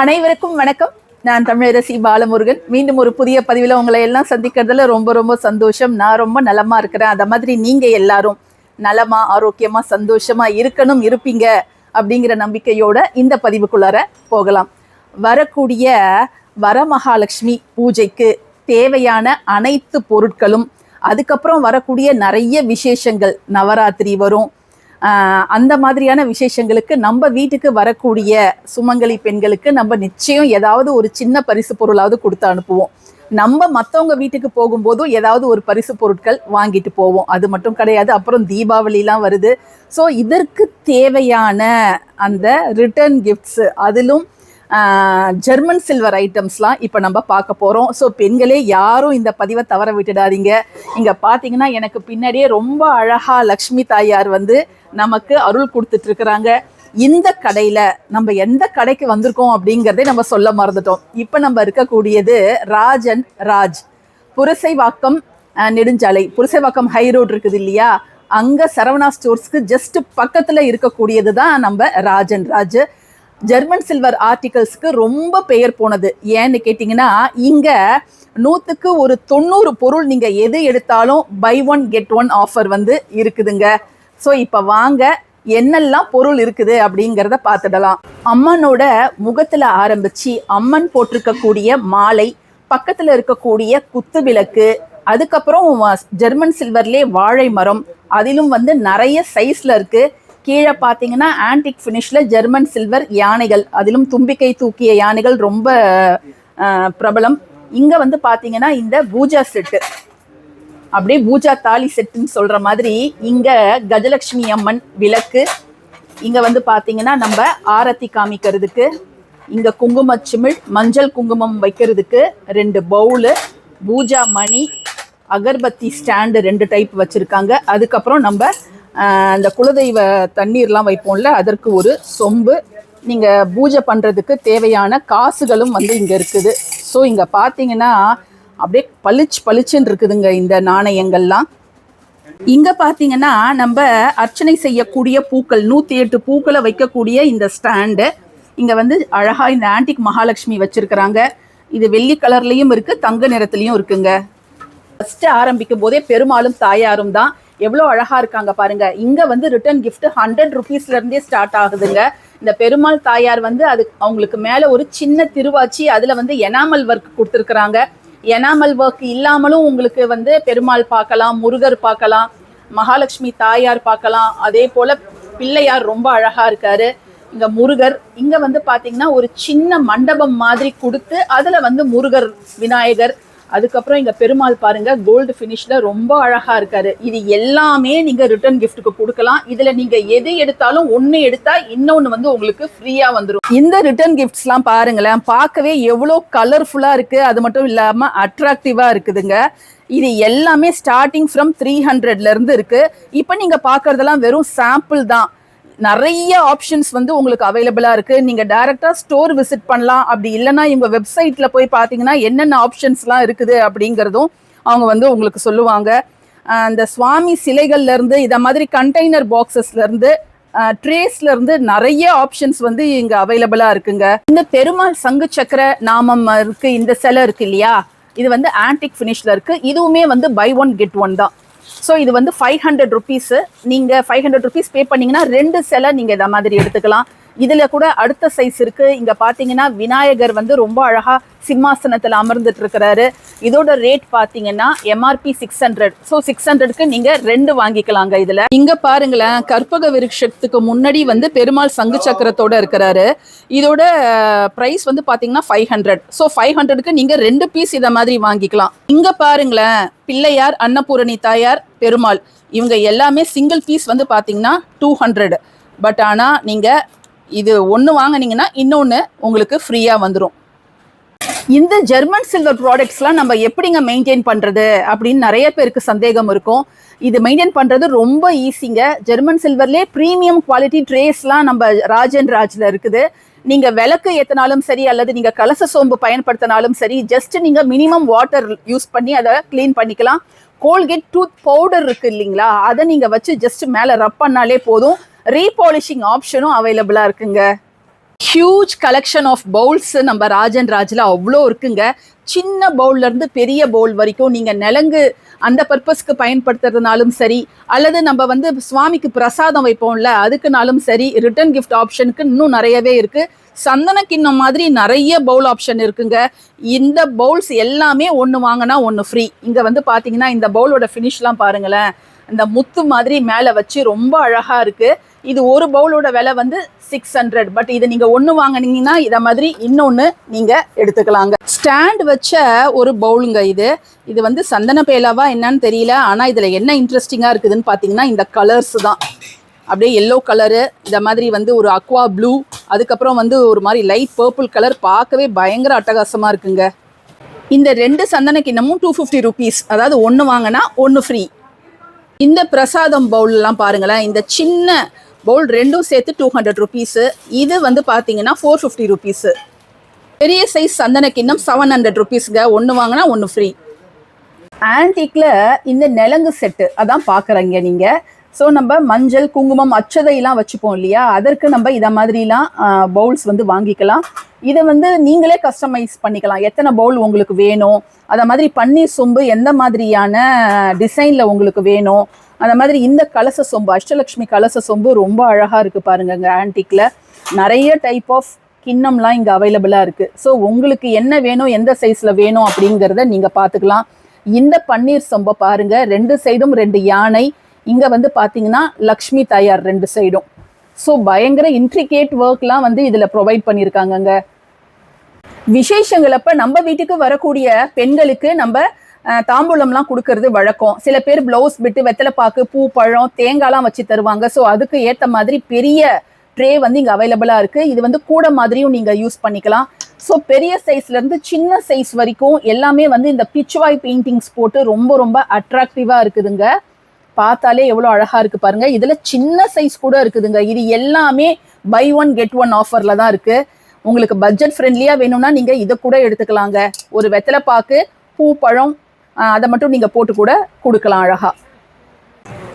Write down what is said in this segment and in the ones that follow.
அனைவருக்கும் வணக்கம். நான் தமிழரசி பாலமுருகன். மீண்டும் ஒரு புதிய பதிவில் உங்களை எல்லாம் சந்திக்கிறதுல ரொம்ப ரொம்ப சந்தோஷம். நான் ரொம்ப நலமா இருக்கிறேன். அந்த மாதிரி நீங்க எல்லாரும் நலமா ஆரோக்கியமா சந்தோஷமா இருப்பீங்க அப்படிங்கிற நம்பிக்கையோட இந்த பதிவுக்குள்ளார போகலாம். வரக்கூடிய வரமகாலட்சுமி பூஜைக்கு தேவையான அனைத்து பொருட்களும், அதுக்கப்புறம் வரக்கூடிய நிறைய விசேஷங்கள், நவராத்திரி வரும், அந்த மாதிரியான விசேஷங்களுக்கு நம்ம வீட்டுக்கு வரக்கூடிய சுமங்கலி பெண்களுக்கு நம்ம நிச்சயம் ஏதாவது ஒரு சின்ன பரிசு பொருளாவது கொடுத்து அனுப்புவோம். நம்ம மற்றவங்க வீட்டுக்கு போகும்போதும் ஏதாவது ஒரு பரிசு பொருட்கள் வாங்கிட்டு போவோம். அது மட்டும் கிடையாது, அப்புறம் தீபாவளிலாம் வருது. ஸோ இதற்கு தேவையான அந்த ரிட்டர்ன் கிஃப்ட்ஸு, அதிலும் ஜெர்மன் சில்வர் ஐட்டம்ஸ்லாம் இப்போ நம்ம பார்க்க போகிறோம். ஸோ பெண்களே யாரும் இந்த பதிவை தவற விட்டுடாதீங்க. இங்கே பார்த்தீங்கன்னா எனக்கு பின்னாடியே ரொம்ப அழகாக லக்ஷ்மி தாயார் வந்து நமக்கு அருள் கொடுத்துட்ருக்குறாங்க. இந்த கடையில் நம்ம எந்த கடைக்கு வந்திருக்கோம் அப்படிங்கிறதே நம்ம சொல்ல மறந்துட்டோம். இப்போ நம்ம இருக்கக்கூடியது ராஜன் ராஜ், புரசைவாக்கம் நெடுஞ்சாலை, புரசைவாக்கம் ஹை ரோடு இருக்குது இல்லையா, அங்கே சரவணா ஸ்டோர்ஸ்க்கு ஜஸ்ட் பக்கத்தில் இருக்கக்கூடியது தான் நம்ம ராஜன் ராஜ். ஜெர்மன் சில்வர் ஆர்டிகல்ஸ்க்கு ரொம்ப பெயர் போனது. ஏன்னு கேட்டிங்கன்னா, இங்கே 100க்கு ஒரு 90 பொருள் நீங்கள் எது எடுத்தாலும் buy one get one offer வந்து இருக்குதுங்க. ஸோ இப்போ வாங்க என்னெல்லாம் பொருள் இருக்குது அப்படிங்கிறத பார்த்துடலாம். அம்மனோட முகத்தில் ஆரம்பித்து அம்மன் போட்டிருக்கக்கூடிய மாலை, பக்கத்தில் இருக்கக்கூடிய குத்து விளக்கு, அதுக்கப்புறம் ஜெர்மன் சில்வர்லேயே வாழை மரம், அதிலும் வந்து நிறைய சைஸில் இருக்குது. கீழே பார்த்தீங்கன்னா ஆன்டிக் ஃபினிஷில் ஜெர்மன் சில்வர் யானைகள், அதிலும் தும்பிக்கை தூக்கிய யானைகள் ரொம்ப பிரபலம். இங்கே வந்து பார்த்தீங்கன்னா இந்த பூஜா செட்டு, அப்படியே பூஜா தாலி செட்டுன்னு சொல்கிற மாதிரி இங்கே கஜலட்சுமி அம்மன் விளக்கு, இங்கே வந்து பார்த்தீங்கன்னா நம்ம ஆரத்தி காமிக்கிறதுக்கு, இங்கே குங்கும சிமிழ், மஞ்சள் குங்குமம் வைக்கிறதுக்கு 2 பவுலு, பூஜா மணி, அகர்பத்தி ஸ்டாண்டு 2 டைப் வச்சுருக்காங்க. அதுக்கப்புறம் நம்ம அந்த குலதெய்வ தண்ணீர்லாம் வைப்போம்ல, அதற்கு ஒரு சொம்பு, நீங்கள் பூஜை பண்ணுறதுக்கு தேவையான காசுகளும் வந்து இங்கே இருக்குது. ஸோ இங்கே பார்த்தீங்கன்னா அப்படியே பளிச்சுன்னு இருக்குதுங்க இந்த நாணயங்கள்லாம். இங்கே பார்த்தீங்கன்னா நம்ம அர்ச்சனை செய்யக்கூடிய பூக்கள், 108 பூக்களை வைக்கக்கூடிய இந்த ஸ்டாண்டு, இங்கே வந்து அழகாக இந்த ஆன்டிக் மகாலட்சுமி வச்சுருக்கிறாங்க. இது வெள்ளி கலர்லேயும் இருக்குது, தங்க நிறத்துலையும் இருக்குங்க. ஃபஸ்ட்டு ஆரம்பிக்கும் போதே பெருமாளும் தாயாரும் தான் எவ்வளோ அழகாக இருக்காங்க பாருங்க. இங்கே வந்து ரிட்டர்ன் கிஃப்ட் 100 ருபீஸ்லேருந்தே ஸ்டார்ட் ஆகுதுங்க. இந்த பெருமாள் தாயார் வந்து அது அவங்களுக்கு மேலே ஒரு சின்ன திருவாச்சி, அதில் வந்து எனாமல் ஒர்க் கொடுத்துருக்குறாங்க. எனாமல் ஒர்க் இல்லாமலும் உங்களுக்கு வந்து பெருமாள் பார்க்கலாம், முருகர் பார்க்கலாம், மகாலட்சுமி தாயார் பார்க்கலாம். அதே போல் பிள்ளையார் ரொம்ப அழகாக இருக்கார். இங்கே முருகர், இங்கே வந்து பார்த்தீங்கன்னா ஒரு சின்ன மண்டபம் மாதிரி கொடுத்து அதில் வந்து முருகர், விநாயகர், அதுக்கப்புறம் இங்கே பெருமாள் பாருங்க கோல்டு ஃபினிஷில் ரொம்ப அழகாக இருக்காரு. இது எல்லாமே நீங்கள் ரிட்டர்ன் கிஃப்ட்டுக்கு கொடுக்கலாம். இதில் நீங்கள் எது எடுத்தாலும் ஒன்று எடுத்தால் இன்னொன்று வந்து உங்களுக்கு ஃப்ரீயாக வந்துடும். இந்த ரிட்டர்ன் கிஃப்ட்ஸ்லாம் பாருங்களேன், பார்க்கவே எவ்வளோ கலர்ஃபுல்லாக இருக்குது. அது மட்டும் இல்லாமல் அட்ராக்டிவாக இருக்குதுங்க. இது எல்லாமே ஸ்டார்டிங் ஃப்ரம் 300லேருந்து இருக்குது. இப்போ நீங்கள் பார்க்குறதெல்லாம் வெறும் சாம்பிள் தான். நிறைய ஆப்ஷன்ஸ் வந்து உங்களுக்கு அவைலபிளாக இருக்குது. நீங்கள் டைரெக்டாக ஸ்டோர் விசிட் பண்ணலாம். அப்படி இல்லைன்னா இவங்க வெப்சைட்டில் போய் பார்த்தீங்கன்னா என்னென்ன ஆப்ஷன்ஸ்லாம் இருக்குது அப்படிங்கிறதும் அவங்க வந்து உங்களுக்கு சொல்லுவாங்க. அந்த சுவாமி சிலைகள்லேருந்து இதை மாதிரி கண்டெய்னர் பாக்ஸஸ்லேருந்து ட்ரேஸ்லேருந்து நிறைய ஆப்ஷன்ஸ் வந்து இங்கே அவைலபிளாக இருக்குங்க. இந்த பெருமாள் சங்கு சக்கர நாமம் இருக்குது, இந்த சிலை இருக்குது இல்லையா, இது வந்து ஆன்டிக் ஃபினிஷில் இருக்குது. இதுவுமே வந்து பை ஒன் கெட் ஒன் தான். ஸோ இது வந்து 500 ருபீஸு. நீங்கள் 500 ருபீஸ் பே பண்ணிங்கன்னா 2 சிலை நீங்கள் இதை மாதிரி எடுத்துக்கலாம். இதில் கூட அடுத்த சைஸ் இருக்குது. இங்கே பார்த்தீங்கன்னா விநாயகர் வந்து ரொம்ப அழகாக சிம்மாசனத்தில் அமர்ந்துட்டு இருக்கிறாரு. இதோட ரேட் பார்த்தீங்கன்னா எம்ஆர்பி 600. ஸோ 600க்கு நீங்கள் 2 வாங்கிக்கலாங்க. இதில் இங்கே பாருங்களேன், கற்பக விருட்சத்துக்கு முன்னாடி வந்து பெருமாள் சங்கு சக்கரத்தோடு இருக்கிறாரு. இதோட ப்ரைஸ் வந்து பார்த்தீங்கன்னா 500. ஸோ 500க்கு நீங்கள் 2 பீஸ் இதை மாதிரி வாங்கிக்கலாம். இங்கே பாருங்களேன், பிள்ளையார், அன்னபூரணி தாயார், பெருமாள், இவங்க எல்லாமே சிங்கிள் பீஸ் வந்து பார்த்தீங்கன்னா 200. பட் ஆனால் நீங்கள் இது ஒன்று வாங்கினீங்கன்னா இன்னொன்று உங்களுக்கு ஃப்ரீயாக வந்துடும். இந்த ஜெர்மன் சில்வர் ப்ராடக்ட்ஸ்லாம் நம்ம எப்படிங்க மெயின்டைன் பண்ணுறது அப்படின்னு நிறைய பேருக்கு சந்தேகம் இருக்கும். இது மெயின்டைன் பண்ணுறது ரொம்ப ஈஸிங்க. ஜெர்மன் சில்வர்லேயே ப்ரீமியம் குவாலிட்டி ட்ரேஸ்லாம் நம்ம ராஜன் ராஜில் இருக்குது. நீங்கள் விளக்கு ஏற்றினாலும் சரி, அல்லது நீங்கள் கலச சோம்பு பயன்படுத்தினாலும் சரி, ஜஸ்ட் நீங்கள் மினிமம் வாட்டர் யூஸ் பண்ணி அதை க்ளீன் பண்ணிக்கலாம். கோல்கேட் டூத் பவுடர் இருக்குது இல்லைங்களா, அதை நீங்கள் வச்சு ஜஸ்ட் மேலே ரப் பண்ணாலே போதும். ரீபாலிஷிங் ஆப்ஷனும் அவைலபிளாக இருக்குங்க. ஹியூஜ் கலெக்ஷன் ஆஃப் பவுல்ஸ் நம்ம ராஜன் ராஜ்ல அவ்வளோ இருக்குங்க. சின்ன பவுல்ல இருந்து பெரிய பவுல் வரைக்கும் நீங்க நிலங்கு அந்த பர்பஸ்க்கு பயன்படுத்துறதுனாலும் சரி, அல்லது நம்ம வந்து சுவாமிக்கு பிரசாதம் வைப்போம்ல அதுக்குனாலும் சரி, ரிட்டர்ன் கிஃப்ட் ஆப்ஷனுக்கு இன்னும் நிறையவே இருக்கு. சந்தன கிண்ணம் மாதிரி நிறைய பவுல் ஆப்ஷன் இருக்குங்க. இந்த பவுல்ஸ் எல்லாமே ஒன்று வாங்கினா ஒன்று ஃப்ரீ. இங்கே வந்து பார்த்தீங்கன்னா இந்த பவுலோட ஃபினிஷ்லாம் பாருங்களேன், இந்த முத்து மாதிரி மேலே வச்சு ரொம்ப அழகாக இருக்குது. இது ஒரு பவுலோட விலை வந்து 600. பட் இது நீங்கள் ஒன்று வாங்கினீங்கன்னா இதை மாதிரி இன்னொன்று நீங்கள் எடுத்துக்கலாங்க. ஸ்டாண்ட் வச்ச ஒரு பவுலுங்க இது. இது வந்து சந்தன பேலாவா என்னன்னு தெரியல. ஆனால் இதில் என்ன இன்ட்ரெஸ்டிங்காக இருக்குதுன்னு பார்த்தீங்கன்னா இந்த கலர்ஸ் தான். அப்படியே எல்லோ கலரு, இந்த மாதிரி வந்து ஒரு அக்வா ப்ளூ, அதுக்கப்புறம் வந்து ஒரு மாதிரி லைட் பர்பிள் கலர், பார்க்கவே பயங்கர அட்டகாசமாக இருக்குங்க. இந்த 2 சந்தன கிண்ணமும் 250 rupees, அதாவது ஒன்று வாங்கினா ஒன்று ஃப்ரீ. இந்த பிரசாதம் பவுல்லாம் பாருங்களேன், இந்த சின்ன பவுல் ரெண்டும் சேர்த்து 200 rupees. இது வந்து பார்த்தீங்கன்னா 450 rupees. பெரிய சைஸ் சந்தன கிண்ணம் 700 rupeesங்க. ஒன்று வாங்கினா ஒன்று ஃப்ரீ. ஆன்டிக்கில் இந்த நிலங்கு செட்டு அதான் பார்க்குறீங்க நீங்கள். ஸோ நம்ம மஞ்சள் குங்குமம் அச்சதையெல்லாம் வச்சுப்போம் இல்லையா, அதற்கு நம்ம இதை மாதிரிலாம் பவுல்ஸ் வந்து வாங்கிக்கலாம். இதை வந்து நீங்களே கஸ்டமைஸ் பண்ணிக்கலாம். எத்தனை பவுல் உங்களுக்கு வேணும், அதை மாதிரி பன்னீர் சொம்பு எந்த மாதிரியான டிசைனில் உங்களுக்கு வேணும், அந்த மாதிரி இந்த கலச சொம்பு அஷ்டலக்ஷ்மி கலச சொம்பு ரொம்ப அழகாக இருக்குது பாருங்கங்க. ஆன்டிக்கில் நிறைய டைப் ஆஃப் கிண்ணம்லாம் இங்கே அவைலபிளாக இருக்குது. ஸோ உங்களுக்கு என்ன வேணும், எந்த சைஸில் வேணும் அப்படிங்கிறத நீங்கள் பார்த்துக்கலாம். இந்த பன்னீர் சொம்பை பாருங்கள், 2 சைடும் 2 யானை. இங்கே வந்து பார்த்தீங்கன்னா லக்ஷ்மி தாயார் 2 சைடும். ஸோ பயங்கர இன்ட்ரிகேட் ஒர்க்லாம் வந்து இதில் ப்ரொவைட் பண்ணியிருக்காங்கங்க. விசேஷங்கள் அப்போ நம்ம வீட்டுக்கு வரக்கூடிய பெண்களுக்கு நம்ம தாம்பூலம்லாம் கொடுக்கறது வழக்கம். சில பேர் ப்ளவுஸ் பிட்டு வெத்தலைப்பாக்கு பூ பழம் தேங்காய்லாம் வச்சு தருவாங்க. ஸோ அதுக்கு ஏற்ற மாதிரி பெரிய ட்ரே வந்து இங்கே அவைலபிளாக இருக்குது. இது வந்து கூட மாதிரியும் நீங்கள் யூஸ் பண்ணிக்கலாம். ஸோ பெரிய சைஸ்லேருந்து சின்ன சைஸ் வரைக்கும் எல்லாமே வந்து இந்த பிச்வாய் பெயிண்டிங்ஸ் போட்டு ரொம்ப ரொம்ப அட்ராக்டிவாக இருக்குதுங்க. பார்த்தாலே எவ்வளோ அழகாக இருக்குது பாருங்கள். இதில் சின்ன சைஸ் கூட இருக்குதுங்க. இது எல்லாமே பை 1 get 1 ஆஃபரில் தான் இருக்குது. உங்களுக்கு பட்ஜெட் ஃப்ரெண்ட்லியாக வேணும்னா நீங்கள் இதை கூட எடுத்துக்கலாங்க. ஒரு வெத்தலைப்பாக்கு பூ பழம் அதை மட்டும் நீங்கள் போட்டு கூட கொடுக்கலாம் அழகாக.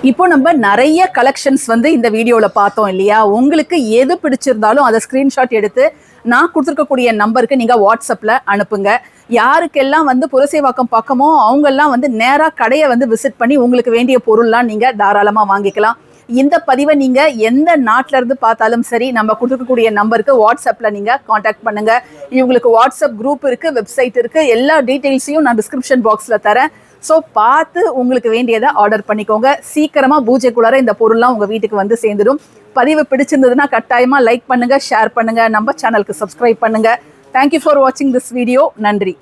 இப்போ நம்ம நிறைய கலெக்ஷன்ஸ் வந்து இந்த வீடியோவில் பார்த்தோம் இல்லையா. உங்களுக்கு எது பிடிச்சிருந்தாலும் அதை ஸ்க்ரீன்ஷாட் எடுத்து நான் கொடுத்துருக்கக்கூடிய நம்பருக்கு நீங்கள் வாட்ஸ்அப்பில் அனுப்புங்க. யாருக்கெல்லாம் வந்து புரசைவாக்கம் பக்கமோ அவங்கெல்லாம் வந்து நேராக கடையை வந்து விசிட் பண்ணி உங்களுக்கு வேண்டிய பொருள்லாம் நீங்கள் தாராளமாக வாங்கிக்கலாம். இந்த பதிவை நீங்கள் எந்த நாட்டிலேருந்து பார்த்தாலும் சரி நம்ம கொடுக்கக்கூடிய நம்பருக்கு வாட்ஸ்அப்பில் நீங்கள் காண்டாக்ட் பண்ணுங்கள். இவங்களுக்கு வாட்ஸ்அப் குரூப் இருக்குது, வெப்சைட் இருக்குது, எல்லா டீட்டெயில்ஸையும் நான் டிஸ்கிரிப்ஷன் பாக்ஸில் தரேன். ஸோ பார்த்து உங்களுக்கு வேண்டியதை ஆர்டர் பண்ணிக்கோங்க. சீக்கிரமாக பூஜைக்குள்ளார இந்த பொருள்லாம் உங்கள் வீட்டுக்கு வந்து சேர்ந்துடும். பதிவு பிடிச்சிருந்ததுன்னா கட்டாயமாக லைக் பண்ணுங்கள், ஷேர் பண்ணுங்கள், நம்ம சேனலுக்கு சப்ஸ்கிரைப் பண்ணுங்கள். தேங்க்யூ ஃபார் வாட்சிங் திஸ் வீடியோ. நன்றி.